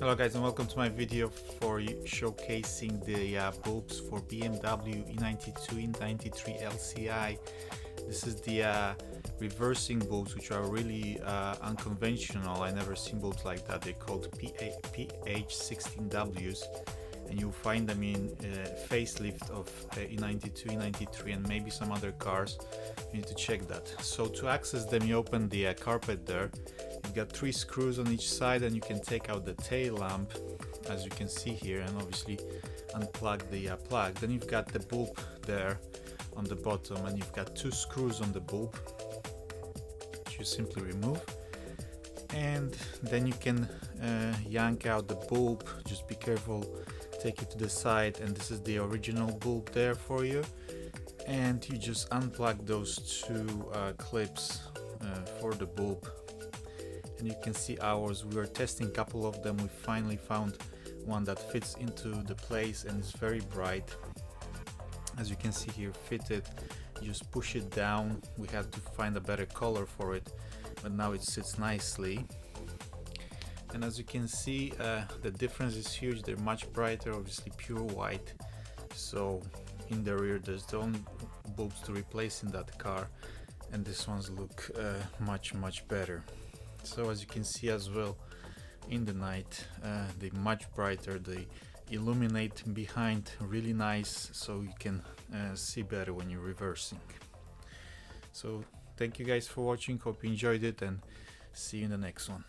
Hello guys, and welcome to my video for showcasing the bulbs for BMW e92 e93 LCI. This is the reversing bulbs, which are really unconventional. I never seen bulbs like that. They're called PH16Ws, and you'll find them in facelift of e92 e93 and maybe some other cars. You need to check that. So to access them, you open the carpet there. You've got 3 screws on each side, and you can take out the tail lamp, as you can see here, and obviously unplug the plug. Then you've got the bulb there on the bottom, and you've got 2 screws on the bulb, which you simply remove. And then you can yank out the bulb. Just be careful, take it to the side, and this is the original bulb there for you. And you just unplug those 2 clips for the bulb. And you can see ours. We were testing a couple of them. We finally found one that fits into the place and is very bright. As you can see here, fitted. You just push it down. We had to find a better color for it, but now it sits nicely. And as you can see, the difference is huge. They're much brighter, obviously pure white. So in the rear, there's the only bulbs to replace in that car, and these ones look much better. So as you can see as well, in the night they're much brighter. They illuminate behind really nice, so you can see better when you're reversing. So thank you guys for watching, hope you enjoyed it, and see you in the next one.